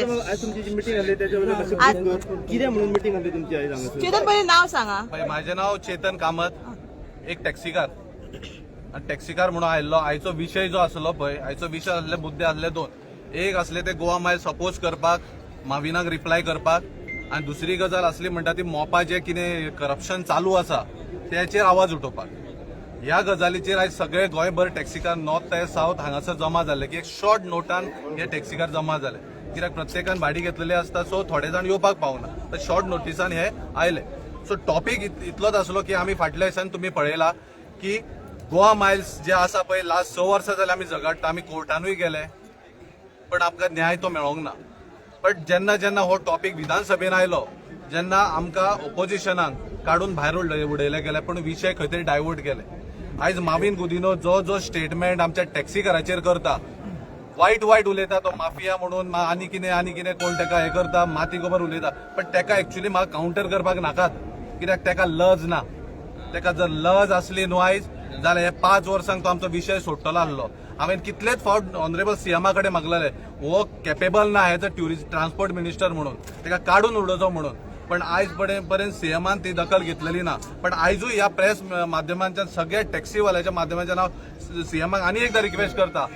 आज तुमची जी मीटिंग आली त्याच्यावर कित्याक म्हणून मीटिंग आली तुमची आई सांगा. चेतन पहिले नाव सांगा. माझे नाव चेतन कामत, एक टॅक्सीकार. आणि टॅक्सीकार म्हणून आयल्लो. आयचो विषय जो आसलो पळय, आयचो विषय आसले मुद्दे आसले दोन. एक असले ते गोवा मायल सपोज करपाक, माविनाक रिप्लाय करपाक, आणि दुसरी गजाल असली म्हणटा ती मोपा जे कितें करप्शन चालू आसा त्याचेर आवाज उठोवपाक. ह्या गजालीचेर आयज सगळे गोंयभर टॅक्सीकार नॉर्थ ते साऊथ हांगासर जमा जाल्ले की एक शॉर्ट नोटान हे टॅक्सीकार जमा जाले. कित्याक प्रत्येकान भाडी घेतलेली असता, सो थोडे जाण येवपाक पावना, तर शॉर्ट नोटिसान हे आयले. सो टॉपिक इतलोच आसलो की आमी फाटल्या दिसांनी तुम्ही पळयला की गोवा मायल्स जे आसा पळय लास्ट 6 वर्सां जाल्यार आमी झगडटा, आमी कोर्टानूय गेले, पण आमकां न्याय तो मेळोंक ना. बट जेन्ना जेन्ना हो टॉपिक विधानसभेन आयलो, जेन्ना आमकां ओपोजिशनाक काडून भायर उडयले गेले, पण विशय खंय तरी डायवर्ट केले. आयज माविन गुदिनो जो जो स्टेटमेंट आमच्या टॅक्सीकाराचेर करता, वायट उलयता, तो माफिया म्हणून आनी कितें कोण ताका हे करता, माती गोबर उलयता, पण ताका एक्चुअली म्हाका काउंटर करपाक नाकात. कित्याक ताका लज ना. ताका जर लज असली न्हू आयज जाल्यार हे 5 वर्सांक तो आमचो विशय सोडटलो आसलो. हांवें कितलेच फावट ऑनरेबल सीएमा कडेन मागलेले, हो कॅपेबल ना एज अ ट्रान्सपोर्ट मिनिस्टर म्हणून, ताका काडून उडोवचो म्हणून. पण आयज पर्यंत सीएमान ती दखल घेतलेली ना. पण आयजूय ह्या प्रेस माध्यमांच्या सगळ्या टॅक्सीवाल्याच्या माध्यमांच्यान हांव सीएमाक आनी एकदा रिक्वेस्ट करता,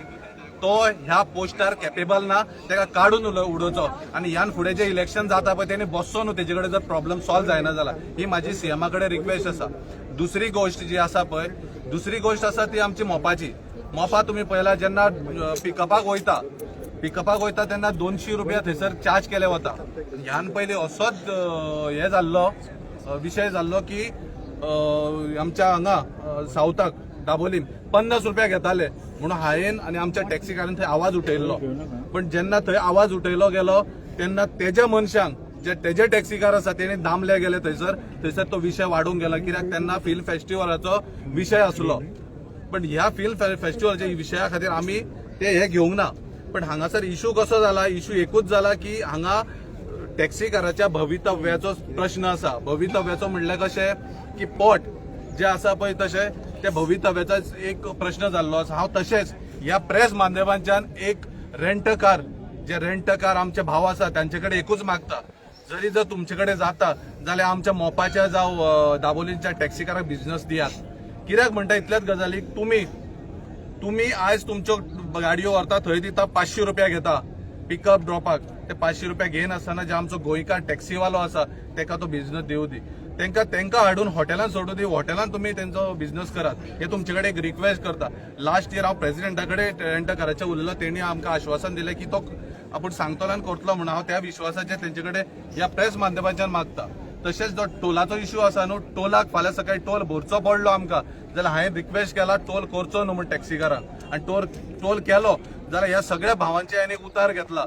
तो ह्या पोस्टार कॅपेबल ना, ताका काडून उडोवचो. आणि ह्यान फुडें जे इलेक्शन जाता पळय तेणी बसचो न्हू, तेजे कडेन जर प्रॉब्लेम सॉल्व जायना जाल्यार. ही म्हाजी सीएमा कडेन रिक्वेस्ट आसा. दुसरी गोष्ट जी आसा पळय, दुसरी गोष्ट आसा ती आमची मोपाची. मोपा तुम्ही पळयला जेन्ना पिकअपाक वयता तेन्ना 200 रुपया थंयसर चार्ज केले वता. ह्यान पयलीं असोच हे जाल्लो विशय जाल्लो की आमच्या हांगा सावथाक दाबोलीम 50 रुपया घेताले म्हणून हांवें आनी आमच्या टॅक्सीकारान थंय आवाज उठयल्लो. पण जेन्ना थंय आवाज उठयलो गेलो तेन्ना तेज्या मनशांक जे तेजे टॅक्सीकार आसा तेणी दामले गेले थंयसर तो विशय वाडूंक गेलो. कित्याक तेन्ना फिल्म फेस्टिवलाचो विशय आसलो. पण ह्या फिल्म फेस्टिवलाच्या विशया खातीर आमी ते हे घेवंक ना. पण हांगासर इशू कसो जाला, इशू एकूच जाला की हांगा टॅक्सीकाराच्या भवितव्याचो प्रश्न आसा. भवितव्याचो म्हणल्यार कशें की पोट जे आसा पळय तशें त्या भवितव्याचा एक प्रश्न जाल्लो आसा. हांव तशेंच ह्या प्रेस माध्यमांच्यान एक रेंट कार आमचे भाव आसा तांचे कडेन एकूच मागता, जरी जर तुमचे कडेन जाता जाल्यार आमच्या मोपाच्या जावं दाबोलीच्या टॅक्सीकाराक बिझनेस दियात. कित्याक म्हणटा इतल्याच गजालीक, तुम्ही आयज तुमच्यो गाडयो व्हरता थंय दिता 500 रुपया घेता पिकअप ड्रॉपाक. ते 500 रुपया घेयन आसतना जे आमचो गोंयकार टॅक्सीवालो आसा ताका तो बिझनेस दिवं दी. तांकां हाडून हॉटेलान सोडूं दी, हॉटेलान तुम्ही तेंचो बिझनेस करात. हे तुमचे कडेन एक रिक्वेस्ट करता. लास्ट इयर हांव प्रेसिडेंटा कडेन रेंटकाराचें उलयलो, तेणी आमकां आश्वासन दिलें की तो आपूण सांगतलो आनी करतलो म्हणून. हांव त्या विश्वासाचेर तेंचे कडेन ह्या प्रेस माध्यमांच्यान मागता. तशेंच जो टोलाचो इश्यू आसा न्हू, टोलाक फाल्यां सकाळी टोल भरचो पडलो आमकां जाल्यार हांवें रिक्वेस्ट केला टोल करचो न्हू म्हण टॅक्सीकारांक. आनी टोल केलो जाल्यार ह्या सगळ्या भावांचे हांवें एक उतार घेतला.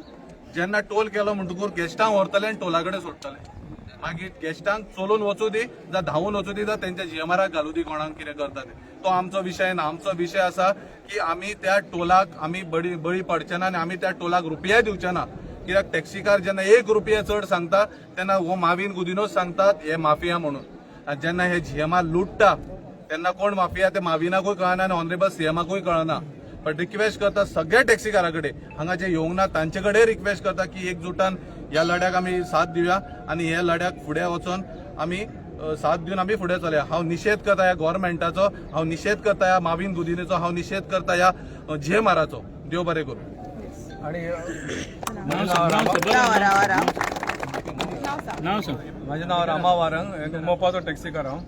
जेन्ना टोल केलो म्हणटकूच गेस्टांक व्हरतले आनी टोला कडेन सोडटले. मागीर गेस्टांक चलून वचूं दी जावं धांवून वचूं दी जावं तेंच्या जीएमआराक घालूं दी, कोणाक कितें करता ते. तो आमचो विशय ना. आमचो विशय आसा की आमी त्या टोलाक आमी बळी पडचे ना आनी आमी त्या टोलाक रुपया दिवचे ना. कित्याक टॅक्सीकार जेन्ना 1 रुपया चड सांगता तेन्ना हो माविन गुदिनोच सांगतात हे माफिया म्हणून. आनी जेन्ना हे जीएमआर लुटता तेन्ना कोण माफिया ते माविनाकूय कळना आनी ऑनरेबल सीएमाकूय कळना. पण रिक्वेस्ट करता सगळ्या टॅक्सीकारा कडेन, हांगा जे येवंक ना तांचे कडेन रिक्वेस्ट करता की एकजुटान ह्या लढ्याक आमी साथ दिवया आनी ह्या लढ्याक फुडें वचून आमी साथ दिवन आमी फुडें चलया. हांव निशेध करता ह्या गव्हर्मेंटाचो, हांव निशेध करता ह्या माविन गुदिनेचो, हांव निशेध करता ह्या जीएमआराचो. देव बरें करूं. आणि माझे नाव रामा वारंग, मोपाचो टॅक्सीकार हांव.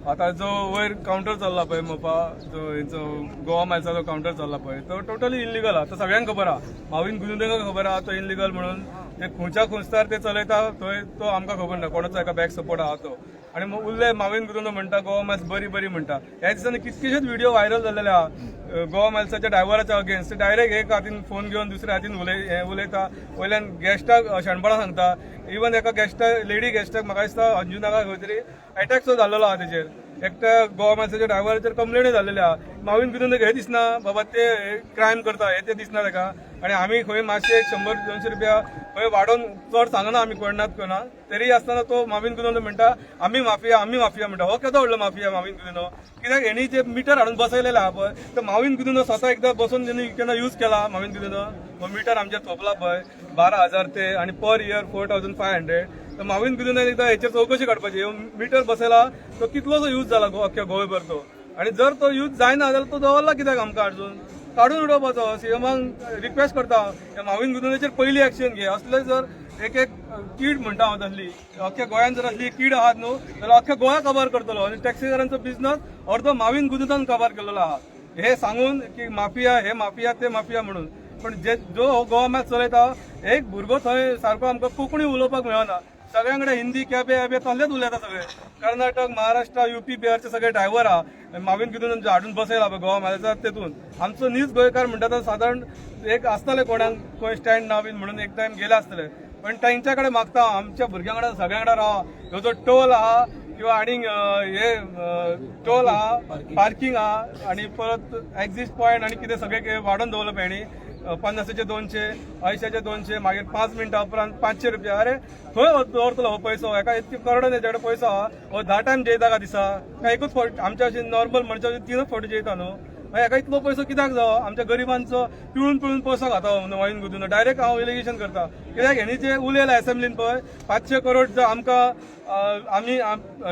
आता जो वयर काउंटर चल्ला पळय मोपा, जो हेंचो गोवा मायल्साचो काउंटर चल्ला पळय, तो टोटली इल्लिगल आहा. तो सगळ्यांक खबर आहा, माविन गुदिनेका खबर आहा तो इल्लिगल म्हणून. ते खंयच्या खुंस्तार ते चलयता थंय तो आमकां खबर ना, कोणाचो एका बॅक सपोर्ट आहा तो. आणि मग उरले माविन गुदिनो म्हणटा गोवा मायल्स बरी म्हणटा. ह्या दिसांनी कितकेशेच व्हिडिओ व्हायरल जाल्ले आहा गोवा मायल्साच्या ड्रायव्हराच्या अगेन्स्ट. डायरेक्ट एक हातीन फोन घेवन दुसऱ्या हातीन उलयता, वयल्यान गेस्टाक शाणपणां सांगता. इवन एका गेस्टाक, लेडी गेस्टाक म्हाका दिसता अंजुनाका खंय तरी अटॅक सुद्दां जाल्लो आहा तेचेर. एकट्या गोवा मायल्साच्या ड्रायव्हराचेर कंप्लेनी जाल्लेली आहा. माविन गुदिनोक हे दिसना बाबा ते क्रायम करता, हे ते दिसना ताका. आणि आम्ही खंय मातशे 100-200 रुपया खंय वाडोवन चड सांगना आम्ही कोणा तरी आसतना तो माविन गुदिनो म्हणटा आम्ही माफिया म्हणटा. हो केदो व्हडलो माफिया माविन गुदिनो, कित्याक हेणी जे मिटर हाडून बसयलेले आहा पळय तर माविन गुदिनो स्वता एकदा बसून जेन्ना केन्ना यूज केला माविन गुदिनो, हो मिटर आमचे थोपला पळय 12,000 ते आणि पर इयर 4,500. तर माविन गुदिनो एकदा हेचेर चौकशी काडपाची, मिटर बसयला तो कितलोसो यूज जाला अख्ख्या गोंयभर तो, आणि जर तो यूज जायना जाल्यार तो दवरला कित्याक आमकां अडचून काढून उडोवपाचो. सीएमाक रिक्वेस्ट करता माविन गुदिनोचेर पयली एक्शन घे. असले जर एक कीड म्हणटा हांव तसली अख्ख्या गोंयांत जर असली कीड आहात न्हू जाल्यार अख्ख्या गोंया कवर करतलो, आणि टॅक्सीकारांचो बिझनस अर्दो माविन गुदिनान कवर केलेलो आहा. हे सांगून की माफिया हे माफिया ते माफिया म्हणून, पण जो गोवा मॅच चलयता एक भुरगो थंय सारको आमकां कोंकणी उलोवपाक मेळना. सगळ्यांकडे हिंदी कॅबे तसलेच उलयता सगळे. कर्नाटक, महाराष्ट्र, UP, बिहारचे सगळे ड्रायव्हर आहा माविन गुदिनो हाडून बसयला पळय गोवा मॅचार, तेतून आमचो नीज गोंयकार म्हणटा तो सादारण एक आसतले कोणाक खंय स्टँड ना बीन म्हणून एक टायम गेले आसतले, पण तांच्या कडेन मागता आमच्या भुरग्यां कडेन सगळ्यां कडेन रावा. ह्यो जो टोल आहा किंवा आनीक हे टोल आहा, पार्किंग आहा, आणि परत एक्झिट पॉयंट आणि कितें सगळे वाडोवन दवरला पळय 50चे 200, 80चे 200, मागीर 5 मिनटां उपरांत 500 रुपया. अरे खंय दवरतलो हो पयसो? एका इतके करोड तेजे कडेन पयसो आहा, हो 10 टायम जेयता का दिसा? काय एकूच फावट आमच्या अशी नॉर्मल मनशा 3च फावटी जेयता न्हू. हेका इतलो पयसो कित्याक जावो? आमच्या गरिबांचो पिळून पयसो खाता माविन गुदिनो. डायरेक्ट हांव इलिगेशन करता, कित्याक हेणी जे उलयला असेंब्लीन पळय 500 करोड जो आमकां आमी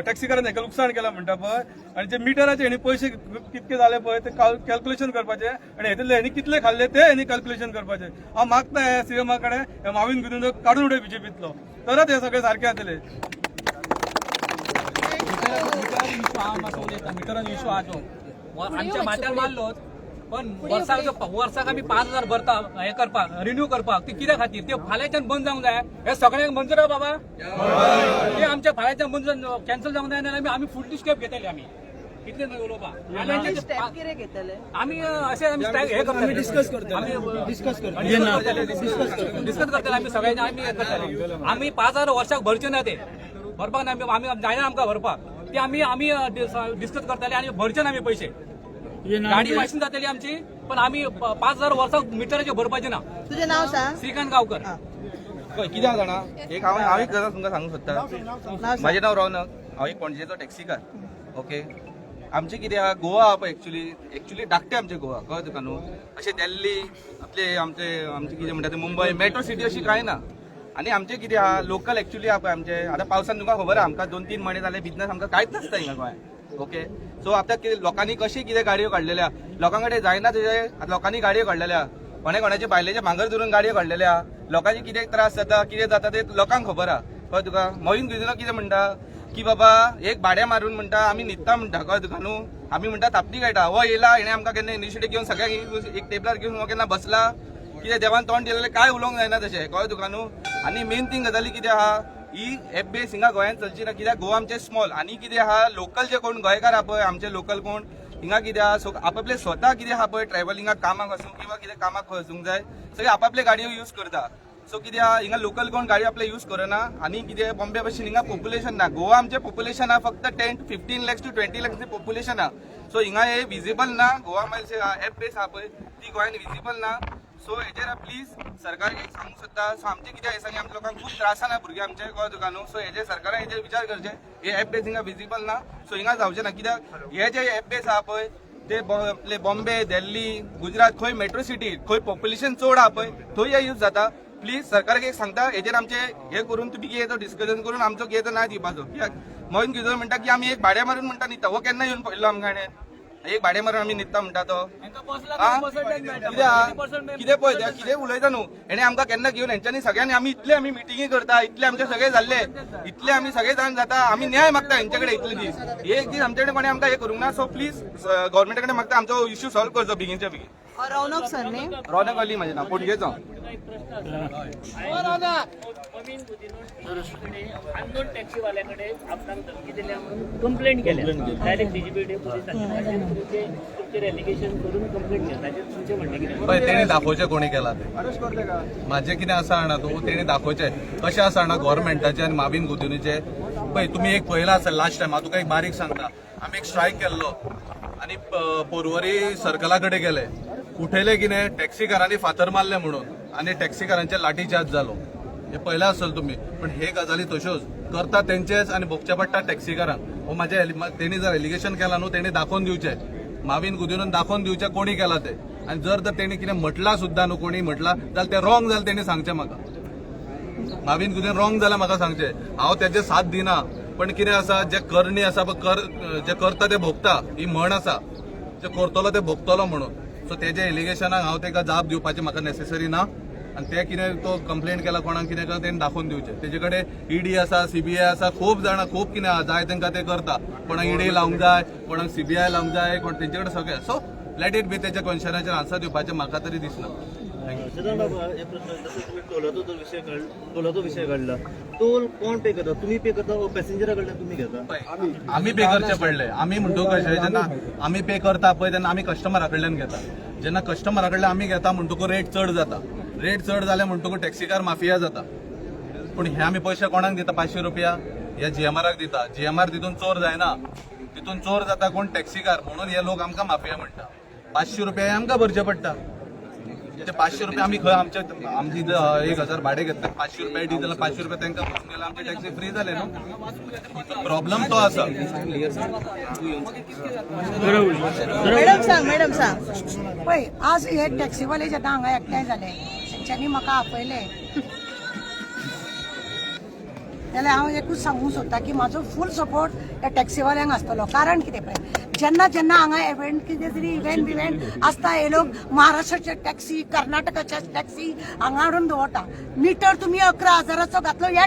टॅक्सीकारान हेका लुकसाण केला म्हणटा पळय, आणि जे मिटराचे हेणी पयशे कितके जाले पळय ते कॅल्क्युलेशन करपाचे, आणि हेतूंतले हेणी कितले खाल्ले ते हेणी कॅल्क्युलेशन करपाचे. हांव मागता हे सीएमा कडेन हे माविन गुदिनो काडून उडय बीजेपीतलो, तरच हे सगळे सारखे जातले. मिटरान इश्यू आजो आमच्या माथ्यार मारलोच, पण वर्साक आमी 5,000 भरता हे करपाक रिन्यू करपाक. ते कित्या खातीर? ते फाल्यांच्यान बंद जावंक जाय. हे सगळ्यांक मंजूर आहे बाबा, ते आमच्या फाल्यांच्यान बंद कॅन्सल जावंक जाय जाल्यार आमी फुडली स्टेप घेतले. आमी कितले उलोवपाक आमी अशें आमी हे करतले, डिस्कस करतले आमी सगळ्यांनी. आमी हे करतले, आमी 5,000 वर्साक भरचे ना, ते भरपाक ना आमी जायना आमकां भरपाक. ते आमी डिस्कस करतले आणि भरचे ना आमी पयशे. गाडी वाशीन जातली आमची, पण आम्ही 5,000 वर्साक मिटराचे भरपाचे ना. तुझे नाव सांग. श्रीकांत गावकर. कित्याक जाणा एक हांव एक गजाल तुमकां सांगूंक सोदता. म्हजें नांव रौनक, हांव एक पणजेचो टॅक्सीकार. ओके, आमचे कितें आहा गोवा आहा पळय एक्चुली धाकटे आमचे गोवा, कळ्ळें तुका न्हू. अशें दिल्ली आमचे कितें म्हणटा ते मुंबय मेट्रो सिटी अशी कांय ना. आणि आमचे कितें आहा लोकल एक्चुली आहा पळय आमचे. आतां पावसान तुमकां खबर आहा आमकां 2-3 म्हयने जाले बिझनस आमकां कांयच नासता हिंगा गोंयांत. ओके, सो आतां लोकांनी कशी कितें गाडयो काडलेल्या, लोकां कडेन जायना तेजे लोकांनी गाडयो काडलेल्या, कोणाचे बायलेचे भांगर धरून गाडयो काडलेल्या. लोकांचे कितें त्रास जाता कितें जाता ते लोकांक खबर आहा, कळ्ळें तुका. माविन गुदिनो कितें म्हणटा की बाबा एक भाड्या मारून म्हणटा आमी न्हिदता म्हणटा, कळ्ळें तुका न्हू. आमी म्हणटा थापटी खेळटा. हो येयला हेणे आमकां केन्ना इनिशिएटीव घेवन सगळ्यांक एक टेबलार घेवन हो केन्ना बसला, कितें देवान तोंड दिलेलें काय उलोवंक जायना तशें, कळ्ळें तुका न्हू. आनी मेन थिंग गजाली कितें आहा, ही एप बेस हिंगा गोंयांत चलची ना, कित्याक गोवा आमचे स्मॉल. आनी कितें आहा लोकल जे कोण गोंयकार आहा पळय आमचे लोकल कोण हिंगा कितें आहा, सो आपापले स्वता कितें आहा पळय ट्रॅव्हलिंगाक कामाक वचूंक किंवा कितें कामाक खंय वचूंक जाय सगळे आपापले गाडयो यूज करता. सो कितें आहा हिंगा लोकल कोण गाडयो आपले यूज करना. आनी कितें बॉम्बे भशेन हिंगा पॉप्युलेशन ना. गोवा आमचे पॉप्युलेशन आहा फक्त 10 to 15 lakhs to 20 lakhs population आहा. सो हिंगा हे विजिबल ना. गोवा मायल्स एप बेस आहा पळय ती गोंयांत विजिबल ना. सो हेजेर प्लीज सरकार एक सांगूंक सोदता. सो आमचे कितें दिसांनी आमच्या लोकांक खूब त्रास ना भुरगे आमचे, कळ्ळें तुका न्हू. सो हेजेर सरकारान हेजेर विचार करचे. हे एप बेस हिंगा विजिबल ना, सो हिंगा जावचें ना. कित्याक हे जे एप बेस आहा पळय ते आपले बॉम्बे, दिल्ली, गुजरात खंय मेट्रो सिटी खंय पॉप्युलेशन चड आहा पळय थंय हे यूज जाता. प्लीज सरकाराक एक सांगता हेजेर आमचे हे करून तुमी कितें डिस्कशन करून आमचो कितें ना दिवपाचो. कित्याक माविन गुदिनो म्हणटा की आमी एक भाड्या मारून म्हणटा न्हिदता. हो केन्ना येवन पळयलो आमकां एक भाड्या मारून आमी न्हिदता म्हणटा तो कितें पळय कितें उलयता न्हू. हेणे आमकां केन्ना घेवन हेंच्यांनी सगळ्यांनी आमी मिटिंगी करता, इतले आमचे सगळे जाल्ले, इतले आमी सगळे जाण जाता. आमी न्याय मागता हेंचे कडेन इतले दीस. एक दीस आमचे कडेन कोणी आमकां हे करूंक ना. सो प्लीज गव्हर्मेंटा कडेन मागता आमचो इश्यू सॉल्व करचो बेगीनच्या बेगीन. रौनक सर न्ही. रौनक अली म्हजें नांव, पणजेचो. अननोन टॅक्सीवाल्याकडे आपणाक धमकी दिल्या म्हणून कंप्लेंट केल्या. डायरेक्ट डीजीपी तुमचेर एलिगेशन करून कंप्लेंट केल्या. तुमचें म्हणणें कितें? पळय तेणी दाखोवचें कोणी केला ते. म्हाजें कितें आसा जाणा तूं तेणी दाखोवचें कशें आसा जाणा गोव्हर्मेंटाचें आनी माविन गुदिनोचें. पळय तुमी एक पळयला आसा लास्ट टायम हांव तुका एक बारीक सांगता. आमी एक स्ट्रायक केल्लो आनी पोरवरी सर्कला कडेन गेले. उठयले किने टॅक्सीकारांनी फातर मारले म्हणून आणि टॅक्सीकारांचे लाठीचार्ज जालो हे पळयला असेल तुम्ही पण हे गजाली तश्योच करता तेंचेच आणि भोगचे पडटा टॅक्सीकारांक हो माझ्या तेणी जर एलिगेशन केला न्हू तेणी दाखोवन दिवचे मावीन गुदिनून दाखोवन दिवचे कोणी केला ते आणि जर तेणी कितें म्हटला सुद्दां न्हू कोणी म्हटला जाल्यार ते रॉंग जाल्यार तेणी सांगचे म्हाका मावीन गुदिन रॉंग जाल्यार म्हाका सांगचे हांव तेजे साथ दिना पण कितें आसा जे करणी आसा जे करता ते भोगता ही म्हण आसा जे करतलो ते भोगतलो म्हणून सो तेजे एलिगेशनाक हांव तेका जाप दिवपाचें म्हाका नेसेसरी ना आणि ते कितें तो कंप्लेंट केला कोणाक कितें केला तेणी दाखोवन दिवचें तेजे कडेन ईडी आसा सीबीआय आसा खूब जाणां खूब कितें जाय तांकां ते करता कोणाक ईडी लावंक जाय कोणाक सीबीआय लावंक जाय कोण तेंचे कडेन सगळें सो लेट इट बी तेच्या क्वेश्चनाचेर आन्सर दिवपाचें म्हाका तरी दिसना सदान बाबा एक प्रश्न जसं तुम्ही टोलाचो विषय काढला टोल कोण पे करता तुम्ही पे करता व पॅसेंजरा कडल्यान तुम्ही घेता आमी पे करचे पडले आमी म्हणतो कशें जेन्ना आमी पे करता पळय तेन्ना आमी कस्टमरा कडल्यान घेता जेन्ना कस्टमरा कडल्यान आमी घेता म्हणटकूच रेट चड जाता रेट चड जाले म्हणटकूच टॅक्सीकार माफिया जाता पूण हे आमी पयशे कोणाक दिता 500 रुपया ह्या जीएमआराक दिता जीएमआर तितून चोर जायना तितून चोर जाता कोण टॅक्सीकार म्हणून हे लोक आमकां माफिया म्हणटा 500 रुपया हे आमकां भरचे पडटा ते 500 रुपया आमी खंय आमची 1000 भाडे घेतले 500 रुपया डिझेल 500 रुपया तांकां भरून गेल्यार आमची टॅक्सी फ्री जाले न्हू प्रॉब्लेम तो आसा मॅडम सांग पळय आज हे टॅक्सीवाले जेन्ना हांगा एकठांय जाले तेंच्यांनी म्हाका आपयले जाल्यार हांव एकूच सांगूंक सोदता की म्हाजो फूल सपोर्ट त्या टॅक्सीवाल्यांक आसतलो कारण कितें पळय जेन्ना हांगा इव्हेंट कितें तरी इव्हेंट आसता हे लोक महाराष्ट्राचे टॅक्सी कर्नाटकाचे टॅक्सी हांगा हाडून दवरता मिटर तुमी 11,000 घातलो ह्या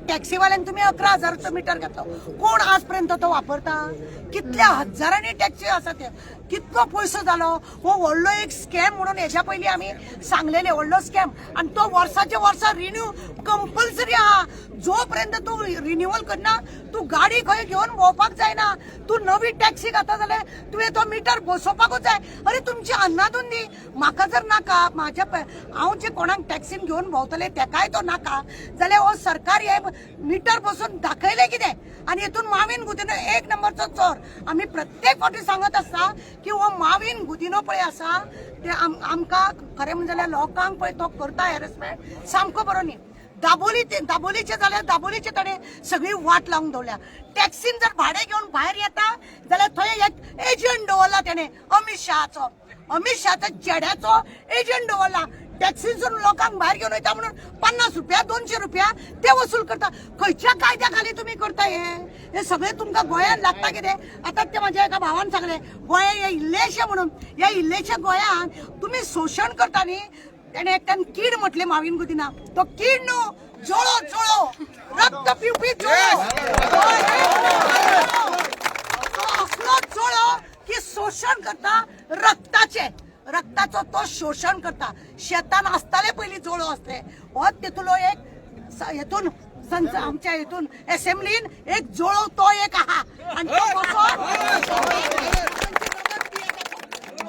टॅक्सीवाल्यांक तुमी 11,000 मिटर घातलो कोण आज पर्यंत तो वापरता कितल्या हजारांनी टॅक्सी आसा ते कितलो पयसो जालो हो व्हडलो एक स्कॅम म्हणून हेच्या पयलीं आमी सांगलेले व्हडलो स्कॅम आणि तो वर्साचे वर्सा रिन्यू कंपल्सरी आहा जो पर्यंत तू रिन्युअल करना तू गाडी खंय घेवन भोंवपाक जायना तू नवी टॅक्सी घेता जाल्यार तुवें तो मिटर बसोवपाकूच जाय अरे तुमची अन्नाधुंदी म्हाका जर नाका म्हाज्या हांव जे कोणाक टॅक्सीन घेवन भोंवतले तेकाय तो नाका जाल्यार हो सरकार हे मिटर बसून दाखयले कितें आणि हेतून मावीन गुदिनो 1 नंबरचो चोर आम्ही प्रत्येक फावटी सांगत आसता की हो मावीन गुदिनो पळय आसा ते आमकां खरें म्हणजे जाल्यार लोकांक पळय तो करता हॅरेसमेंट सामको बरो न्ही दाबोलीचे जाल्यार दाबोलीचे ताणें सगळी वाट लावंक दवरल्या टॅक्सीन जर भाडें घेवन भायर येता जाल्यार थंय एक एजंट दवरला तेणें अमित शहाच्या चेड्याचो एजंट दवरला टॅक्सीसून लोकांक भायर घेवन वयता म्हणून 50 रुपया 200 रुपया ते वसूल करता खंयच्या कायद्या खाली तुम्ही करता हे सगळे तुमकां गोंयान लागता कितें आतां ते म्हाज्या एका भावान सांगले गोंय हे इल्लेशें म्हणून ह्या इल्लेशा गोंयान तुम्ही शोशण करता न्ही तेणे एकट्यान कीड म्हटले मावीन गुदिना तो कीड न्हू जोळो रक्त पिवपी जोळो असलो जोळो की शोषण करता रक्ताचो तो शोषण करता शेतान आसताले पयलीं जोळो असले हो तेतुलो एक हेतून आमच्या हेतून असेंब्लीन एक जोळो तो एक आहा आणि तो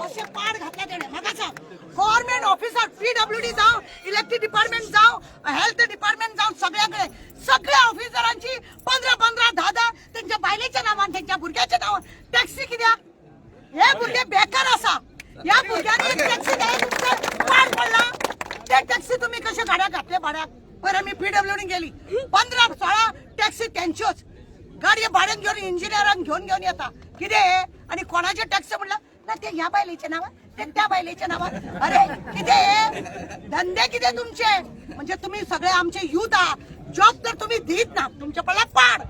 अशें पाड घातला तेणे म्हाका सांग गव्हर्नमेंट ऑफिसर PWD जावं इलेक्ट्रिक डिपार्टमेंट जावं हेल्थ डिपार्टमेंट जावं सगळ्या ऑफिसरांची 15 10 त्यांच्या बायलेच्या नांवान त्यांच्या भुरग्याच्या नांवान टॅक्सी कित्याक हे भुरगे बेकार आसा या भुरग्यांनी एक टॅक्सी तुमचं पाड पडला ते टॅक्सी तुम्ही कशे गाड्या घातले भाड्याक पयर आमी PWD गेली 15-16 टॅक्सी त्यांच्योच गाडये भाड्यान घेवन इंजिनियरांक घेवन येता कितें आणि कोणाचे टॅक्सी म्हणलं ना ते ह्या बायलेच्या नावान ते त्या बायलेच्या नावान अरे कितें धंदे कितें तुमचे म्हणजे तुम्ही सगळे आमचे युथ आहात जॉब तर तुम्ही देत ना तुमच्या पडला पाड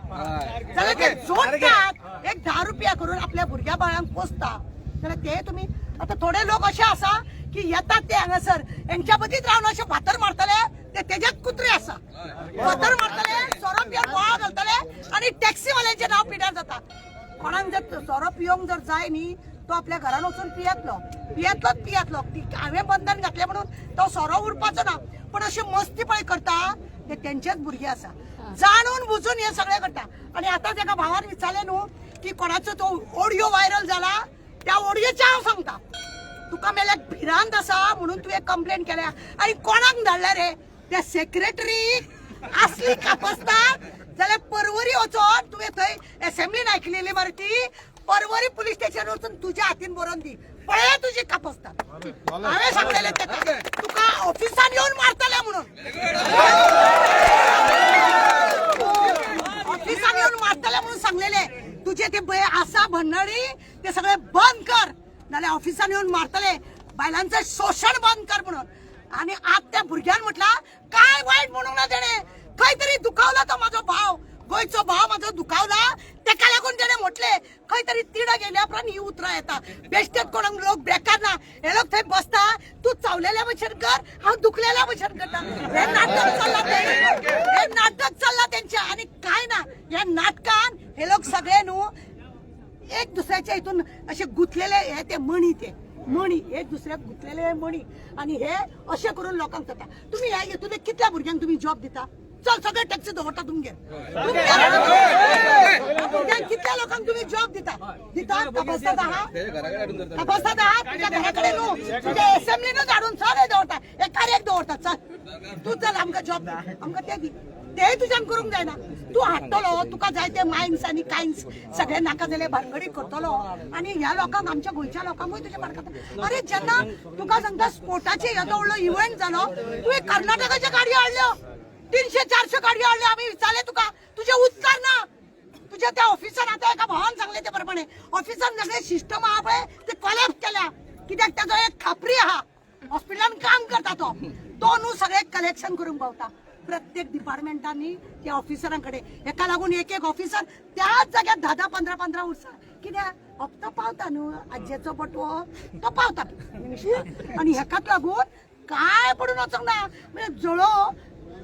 जाल्यार ते जोडटात एक 10 रुपया करून आपल्या भुरग्या बाळांक पोसता जाल्यार ते तुम्ही आता थोडे लोक असे आसा की येतात ते हांगासर यांच्या मदींच रावन असे फातर मारतले ते तेजेच कुत्रे आसा फातर मारतले सोरो पिवन गोळा घालतले आणि टॅक्सीवाल्यांचे नाव पिड्यार जाता कोणाक जर सोरो पिवंक जर जाय न्ही तो आपल्या घरान वचून पियेतलो हांवें बंधन घातलें म्हणून तो सोरो उरपाचो ना पण अशी मस्ती पळय करता ते तेंचेच भुरगे आसा जाणून बुजून हे सगळे करता आणि आता एका भावान विचारले न्हू की कोणाचो तो ऑडिओ व्हायरल जाला त्या ऑडिओचे हांव सांगता तुका मेल्याक भिरांत आसा म्हणून तुवें कंप्लेंट केल्या आणि कोणाक धाडल्या रे त्या सेक्रेटरी असली कापसता जाल्यार परवरी वचोन तुवें थंय असेंब्लीन आयकलेली मरे ती परवरी पुलीस स्टेशन वचून तुज्या हातीन बरोवन दी पळे तुझी कापसतात हांवें सांगलेले तेका तुका ऑफिसान येऊन मारतले म्हणून ऑफिसान येऊन मारतले म्हणून सांगलेले तुझे ते आसा भन्नडी ते सगळे बंद कर नाल्यार ऑफिसान येऊन मारतले बायलांचं शोषण बंद कर म्हणून आणि आज त्या भुरग्यान म्हटला काय वाईट म्हणून ना तेणे खंय तरी दुखावला तो माझो भाव गोयचो भाव माझो दुखावला तेका लागून तेणे म्हटले खंय तरी तिड गेल्या उपरांत ही उतरां येता बेश्टेत कोणाक लोक बेकार ना हे लोक थंय बसता तू चावलेल्या भशेन कर हांव दुखलेल्या भशेन करता हे नाटक चल्ला हे नाटक चल्ला तेंचे आणि काय ना या नाटकान हे लोक सगळे न्हू एक दुसऱ्याच्या हितून असे गुंतलेले हे ते मणी एक दुसऱ्याक गुंतलेले मणी आणि हे असे करून लोकांक जाता तुम्ही ह्या हितून कितल्या भुरग्यांक तुम्ही जॉब दिता चल सगळे टॅक्सी दवरता तुमगे कितल्या लोकांक तुम्ही जॉब दिता तपासतात आहात तुझ्या घराकडे न्हू तुझ्या असेंब्लीनूच हाडून सगळे दवरता एकार एक दवरता चल तू चल आमकां जॉब दी आमकां ते दी ते तुज्यान करूंक जायना तू हाडटलो तुका जाय ते मायन्स आणि कायन्स सगळे नाका जाल्यार भानगडी करतलो आणि ह्या लोकांक आमच्या गोंयच्या लोकांकूय तुजे मारता अरे जेन्ना तुका सांगता स्पोर्टाचे येदो व्हडलो इव्हेंट जालो तुवें कर्नाटकाच्या गाडयो हाडल्यो 300-400 गाडयो हाडल्यो आमी विचारले तुका तुझे उत्तर ना तुझ्या त्या ऑफिसान आता एका भावान सांगले ते बरोबर ऑफिसान सगळे सिस्टम आहा पळय ते कोलॅप्स केल्या कित्याक ताजो एक खापरी आहा हॉस्पिटलान काम करता तो न्हू सगळे कलेक्शन करूंक पावता प्रत्येक डिपार्टमेंटांनी त्या ऑफिसरांकडे एका लागून एक ऑफिसर त्याच जाग्यार 10-15 उरसा कित्याक हप्तो पावता न्हू आज्जेचो बटवो तो पावता आणि हेकाच लागून काय पडून वचोंक ना म्हणजे जळो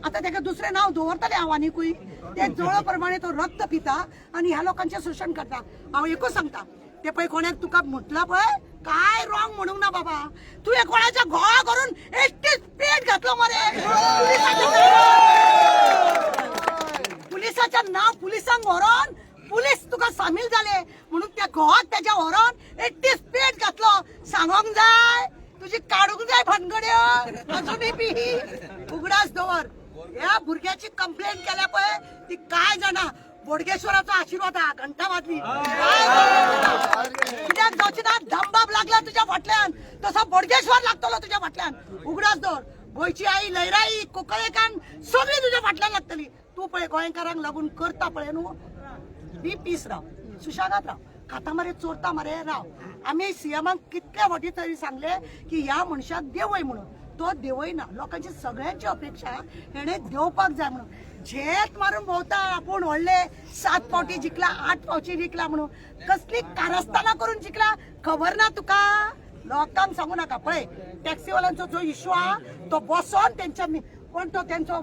आता ताका दुसरें नांव दवरतले हांव आनीकूय ते जळो प्रमाणे तो रक्त पिता आणि ह्या लोकांचे शोषण करता हांव एकूच सांगता ते पळय कोणाक तुका म्हटला पळय काय रॉंग म्हणूंक ना बाबा तुवें कोणाच्या घोळा करून एकटीच पेट घातलो मरे पुलिसाचें नांव पुलिसांक व्हरोन पुलीस तुका सामील जाले म्हणून त्या घोवाक त्याच्या व्हरोन एकटीच पेट घातलो सांगोंक जाय तुजी काडूंक जाय भानगड्यो अजूनय बी उगडास दवर ह्या भुरग्याची कंप्लेंट केल्या पळय ती काय जाणा बोडगेश्वराचा आशीर्वाद हा घंटा वाजली कित्याक जावची ना धमबाब लागला तुझ्या फाटल्यान तसो बोडगेश्वर लागतलो तुझ्या फाटल्यान उगडास दवर गोंयची आई लयराई कोंकणीकान सगळी तुझ्या फाटल्यान लागतली तू पळय गोंयकारांक लागून करता पळय न्हू बी पीस राव सुशागात राव खाता मरे चोरता मरे राव आम्ही सीएमांक कितल्या फावटी तरी सांगले की ह्या मनशाक देवय म्हणून तो देवय ना लोकांची सगळ्यांची अपेक्षा हेणे देवपाक जाय म्हणून झेत मारून भोवता आपूण व्हडले 7 फावटी जिंकला 8 फावटी जिंकला म्हणून कसली कारस्थाना करून जिंकला खबर ना तुका लोकांक सांगू नाका पळय टॅक्सीवाल्यांचो जो इश्यू हा तो बसोन तेंच्या कोण तो तेंचो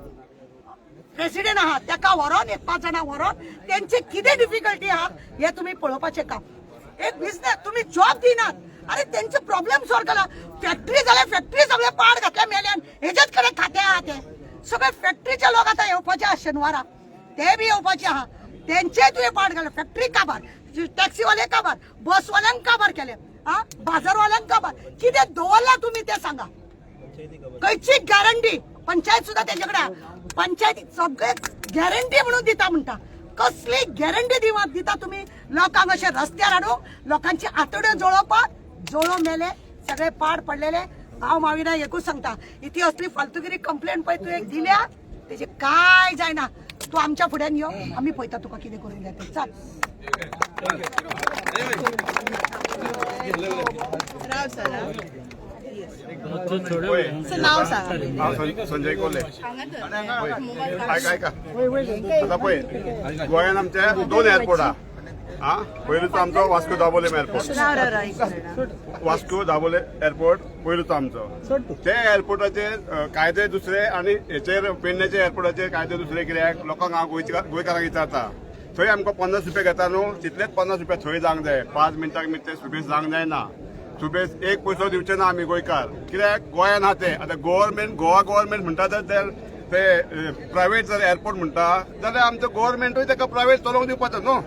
प्रेसिडेंट आहात त्याका व्हरोन 1-5 जाणां व्हरोन तेंची कितें डिफिकल्टी आहा हे तुम्ही पळोवपाचें काम एक बिझनेस तुम्ही जॉब दिनात अरे त्यांचे प्रॉब्लेम सॉल्व करा फॅक्टरी जाल्यार फॅक्टरी सगळे पाड घातल्या मेल्यान हेजेच कडेन खाते आहा ते सगळे फॅक्टरीचे लोक आता येवपाचे आहा शेनवारा ते बी येवपाचे आहा तेंचे तुवें पाड घाले फॅक्टरी काबार टॅक्सीवाले काबार बसवाल्यांक काबार केले हा बाजारवाल्यांक काबार कितें दवरला तुम्ही ते सांगा खंयची गॅरंटी पंचायत सुद्धा तेजेकडे पंचायती सगळे गॅरंटी म्हणून दिता म्हणटा कसली गॅरंटी दिता तुम्ही लोकांक अशे रस्त्यार हाडूंक लोकांची आतड्यो जळोवपाक जळो मेले सगळे पाड पडलेले हांव माविना एकूच सांगता इथे असली फालतुगिरी कंप्लेंट पळय तुवें दिल्या तेजे काय जायना तू आमच्या फुड्यान यो आमी पळयता तुका कितें करून जाय ते चल राव सर नाव सांग संजय कोल्हे ऐका आता पळय गोंयान आमचे 2 एअरपोर्ट हा पयलूच आमचो वास्को दाबोले एअरपोर्ट वास्को दाबोले एअरपोर्ट पयलूच आमचो ते एअरपोर्टाचेर कायदे दुसरे आणि हेचेर पेडण्याचे एअरपोर्टाचेर कायदे दुसरे कित्याक लोकांक हांव गोंयकारांक विचारता थंय आमकां 50 रुपया घेता न्हू तितलेच 50 रुपया थंय जावंक जाय 5 मिनटाक ते सुबेज जावंक जायना सुबेज 1 पयसो दिवचे ना आमी गोंयकार कित्याक गोंयान आहा ते आतां गोवा गव्हर्मेंट म्हणटा तर ते प्रायव्हेट जर एअरपोर्ट म्हणटा जाल्यार आमचो गव्हर्मेंटूय ताका प्रायव्हेट चलोवंक दिवपाचो न्हू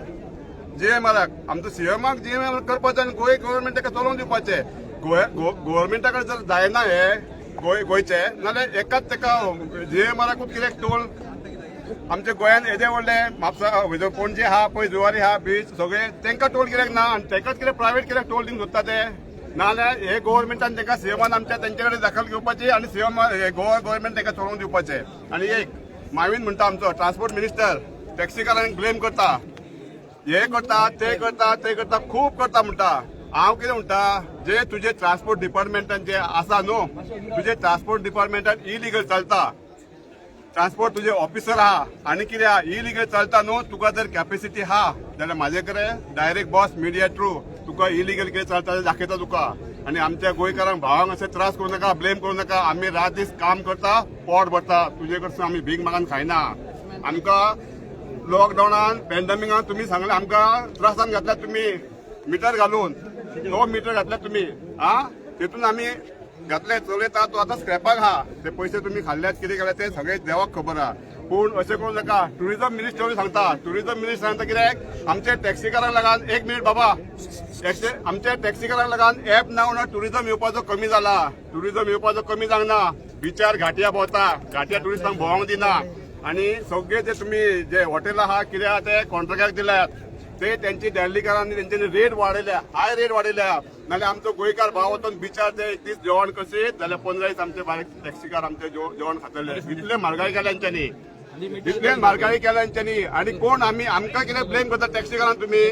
जीएमआराक आमचो सीएमाक जीएमआर करपाचो आनी गोंय गव्हर्मेंट ताका चलोवंक दिवपाचें गव्हर्मेंटा कडेन जर जायना हे गोंयचे नाल्यार एकाच ताका जीएमआराकूच कित्याक टोल आमच्या गोंयान येदे व्हडले म्हापसा पणजे आहा पळय जुवारी आहा बीच सगळे तांकां टोल कित्याक ना आनी ताकाच कित्याक प्रायव्हेट कित्याक टोल दिवन सोदता ते नाल्यार हे गव्हर्नमेंटान तांकां सीएमान आमच्या तेंचे कडेन दखल घेवपाची आनी सीएम गोवा गव्हर्नमेंट तांकां सोडून दिवपाचे. आनी एक माविन म्हणटा आमचो ट्रान्सपोर्ट मिनिस्टर टॅक्सीकारांक ब्लेम करता, हे करता ते करता ते करता खूब करता म्हणटा. हांव कितें म्हणटा, जे तुजे ट्रान्सपोर्ट डिपार्टमेंटान जे आसा न्हू, तुजे ट्रान्सपोर्ट डिपार्टमेंटान इलिगल चलता, ट्रान्सपोर्ट तुजे ऑफिसर आहा आनी कितें आहा इलिगल चलता न्हू, तुका जर कॅपेसिटी आहा जाल्यार म्हाजे कडेन डायरेक्ट बॉस मिडिया थ्रू तुका इलिगल कितें चलता तें दाखयता तुका. आनी आमच्या गोंयकारांक भावांक अशें त्रास करूं नाका, ब्लेम करूं नाका. आमी रात दीस काम करता, पोट भरता, तुजे कडसून आमी भीक मागून खायना. आमकां लॉकडावनान पॅन्डेमिकान तुमी सांगलें आमकां त्रासान घातल्यात तुमी मिटर घालून, 2 मिटर घातल्यात तुमी, तेतून आमी घातले चलयता. तो आतां स्क्रॅपाक आहा, ते पयशे तुमी खाल्ल्यात कितें केल्यात ते सगळे देवाक खबर आहा. पूण अशें करूं नाका. टुरिझम मिनिस्टर सांगता, टुरिझम मिनिस्टर सांगता कित्याक आमच्या टॅक्सीकारांक लागून, एक मिनीट बाबा, आमच्या टॅक्सीकारांक लागून एप ना म्हणून टुरिझम येवपाचो कमी जाला. टुरिझम येवपाचो कमी जावना. बिचार घाटिया भोंवता, घाटिया टुरिस्टांक भोंवंक दिना. आनी सगळे जे तुमी जे हॉटेल आहा कितें आहा ते कॉन्ट्रॅक्टाक दिल्यात, ते त्यांची दिल्लीकारांनी तेंच्यांनी रेट वाडयल्या, हाय रेट वाडयल्या. नाल्यार आमचो गोंयकार भाव वचून बिचार ते एक दीस जेवण कशीत जाल्यार 15 दीस आमचे बारीक टॅक्सीकार आमचे जेवण खातले. इतले म्हारगाय केल्या तेंच्यांनी, इतले म्हारगाय केल्या तेंच्यांनी. आनी कोण आमकां कितें ब्लेम करता टॅक्सीकारांक तुमी?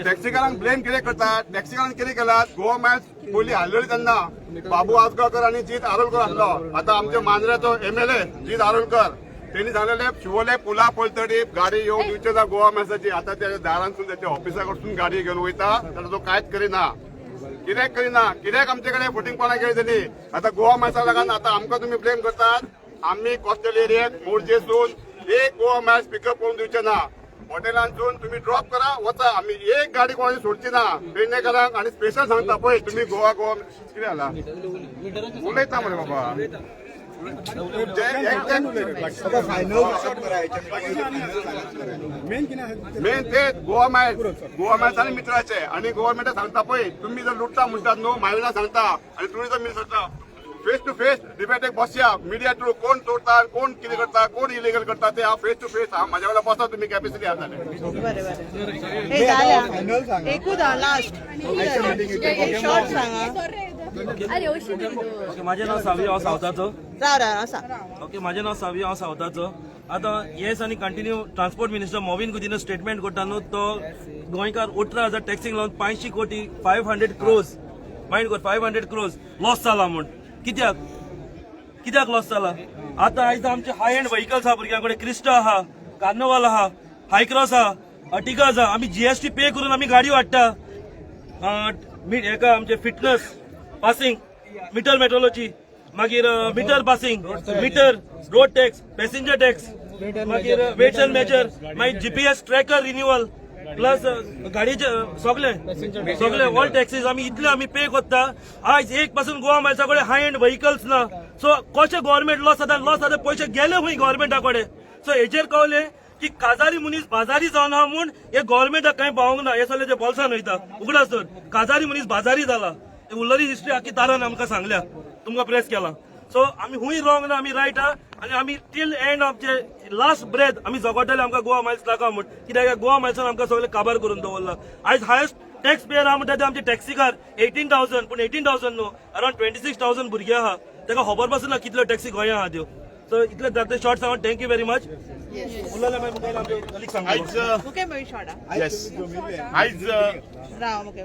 टॅक्सीकारांक ब्लेम कितें करता? टॅक्सीकारांक कितें केलां? गोवा मायल्स पयलीं हाडलेली तेन्ना बाबू आजगांवकर आनी जीत आरोलकर आसलो. आतां आमच्या मांद्र्याचो MLA जीत आरोलकर, त्यांनी सांगलेले शिवोले पुला पलतडी गाडी येवंक दिवचे ना गोवा मायल्साची. आता त्या दारांसून त्याच्या ऑफिसा कडसून गाडी घेवन वयता, जाल्यार तो कांयच करिना. कित्याक करिना? कित्याक आमचे कडेन फटिंगपणां केली त्यांनी? आता गोवा मायल्सा लागून आता आमकां तुमी ब्लेम करतात. आम्ही कॉस्टल एरियाक मोरजेसून एक गोवा मायल्स पिकअप करून दिवचे ना. हॉटेलांसून तुम्ही ड्रॉप करा, वचा. आम्ही एक गाडी कोणाची सोडची ना पेडणेकारांक. आणि स्पेशल सांगता पळय तुम्ही गोवा कितें जाला उलयता मरे बाबा. मेन ते गोवा मायल्सांनी मित्राचे. आणि गव्हर्नमेंटाक सांगता पळय तुम्ही जर लुटता म्हणटात न्हू, मायला सांगता आणि tourism minister face to face डिबेटीक बसया मिडिया थ्रू. कोण चोरता, कोण कितें करता, कोण इलिगल करता ते हांव फेस टू फेस म्हाज्या वांगडा बसा तुम्ही कॅपेसिटी आसा जाल्यार. बरें हे जाल्या एकूच लास्ट शॉर्ट सांगा. ओके, माझे नाव सावी, हांव सावथाचो. ओके, माझे नाव सावी, हांव सावथाचो. आता येस आनी continue transport minister मोविन Gudino statement करता न्हू, तो गोंयकार 18,000 टॅक्सीक लावन 500 कोटी 500 क्रोज मायंड कर 500 क्रोज लॉस जाला म्हूण. कित्याक लॉस जाला? आता आयज आमचे हाय एंड व्हेकल्स आहा, भुरग्यां कडेन क्रिस्टा आहा, कार्निवाल आहा, हायक्रॉस आहा, अर्टिगाज आहा. आमी GST पे करून आमी गाडी वाडटा. हेका आमचे फिटनेस पासिंग, मीटर मेट्रोलॉजी, मागीर meter passing, meter, road tax, passenger tax, मागीर वेट्स अँड मेजर, मागीर GPS ट्रॅकर रिन्युअल, प्लस गाडीचे सगळे ऑल टॅक्सीस आमी इतले आमी पे करता. आयज एक पासून गोवा मायल्सा कडेन हाय एंड व्हेकल्स ना. सो कशें गव्हर्नमेंट लॉस जाता पयशे गेले खंय गव्हर्नमेंटा कडेन. सो हेजेर कळलें की काजारी मनीस बाजारी जावन आहा म्हूण हे गव्हर्नमेंटाक कांय पावोंक ना. हे सगळे जे बॉल्सान वयता उगडास तर काजारी मनीस बाजारी जाला. उरलेली हिस्ट्री आख्खी तारान आमकां सांगल्या, तुमकां प्रेस केला. सो आमी हुंय रॉंग ना, आमी रायट आहा. आनी आमी टील एंड आमचे लास्ट ब्रेथ आमी जगडटले आमकां गोवा मायल्स नाका म्हूण. कित्याक गोवा मायल्सान आमकां सगळे काबार करून दवरला. आयज हायस्ट टॅक्स पेयर आहा म्हणटा ते आमचे टॅक्सीकार 18,000, पूण 18,000 न्हू, अरावंड 26,000 भुरगे आहा. ताका खबर पासून ना कितल्यो टॅक्सी गोंया आहा त्यो. सो इतले जाता शॉर्ट सांगून थँक्यू व्हेरी मच. उरलेले मागीर मुखार आमचे कलीग सांगता. मुखे बी शॉर्ट आयज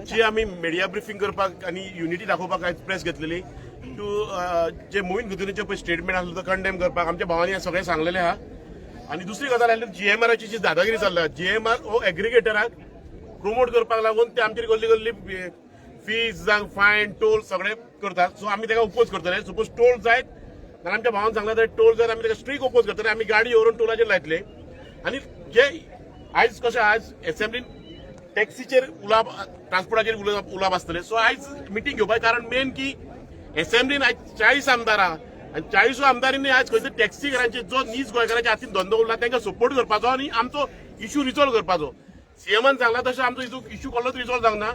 जी आमी मिडिया ब्रिफींग करपाक आनी युनिटी दाखोवपाक आयज प्रेस घेतलेली टू जे मोहीन गुदिनोचे पळय स्टेटमेंट आसलो तो कंडेम करपाक आमच्या भावांनी सगळे सांगलेले आहा. आनी दुसरी गजाल आसली GMRची जी दादागिरी चल्ला, GMR हो एग्रिगेटराक प्रमोट करपाक लागून ते आमचेर गल्ली गल्ली फीज जावं फायन टोल सगळे करतात. सो आमी ताका ओपोज करतले. सपोज टोल जायत जाल्यार आमच्या भावान सांगला तर टोल जर आमी ताका स्ट्रीक ओपोज करतले, आमी गाडी व्हरून टोलाचेर लायतले. आनी जे आयज कशें आयज असेंब्लीन टॅक्सीचेर उलाव ट्रान्सपोर्टाचेर उलाव आसतले. सो आयज मिटींग घेवपाचें कारण मेन की असेंब्लीन आयज 40 आमदार आहा आनी 40 आमदारांनी आयज खंय टॅक्सीकारांचे जो नीज गोंयकारांच्या हातीन धंदो उरला तांकां सपोर्ट करपाचो आनी आमचो इश्यू रिजॉल्व करपाचो. सीएमान सांगला तशें आमचो इश्यू कसलोच रिजॉल्व जावना.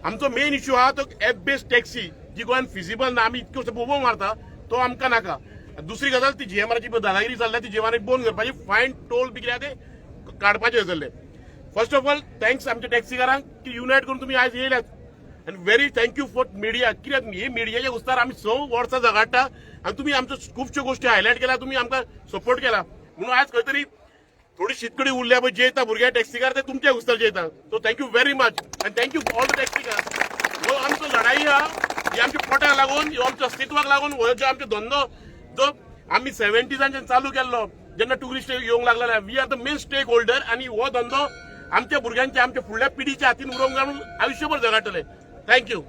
आमचो मेन इश्यू आहा तो एप बेस्ड टॅक्सी जी गोंयान फिजिबल ना. आमी इतको बोबो मारता तो आमकां नाका. दुसरी गजाल ती GMRची दादागिरी चल्ल्या ती GMR बंद करपाची. फायन टोल बी कितें ते काडपाचे आसले. फर्स्ट ऑफ ऑल थँक्स आमच्या टॅक्सीकारांक की युनायट करून तुमी आयज येयल्यात. आनी व्हेरी थँक्यू फॉर मिडिया कित्याक हे मिडियाच्या उस्तार आमी 6 वर्सां झगडटा आनी तुमी आमच्यो खुबश्यो गोश्टी हायलायट केल्या तुमी आमकां सपोर्ट केला म्हणून आज खंय तरी थोडी शीतकडी उरल्या पळय जेयता भुरग्या टॅक्सीकार ते तुमच्या उस्तार जेयता सो थँक्यू व्हेरी मच आनी थँक्यू ऑल द टॅक्सीकार हो आमचो लढाई हा ही आमच्या पोटाक लागून ह्यो आमच्या अस्तित्वाक लागून हो जो आमचो धंदो जो आमी 70सांच्यान चालू केल्लो जेन्ना टुरिस्ट येवंक लागलेले we are the main stakeholder आनी हो धंदो आमच्या भुरग्यांच्या आमच्या फुडल्या पिढीच्या हातीन उरोवंक लागून आयुष्यभर झगडटले थँक्यू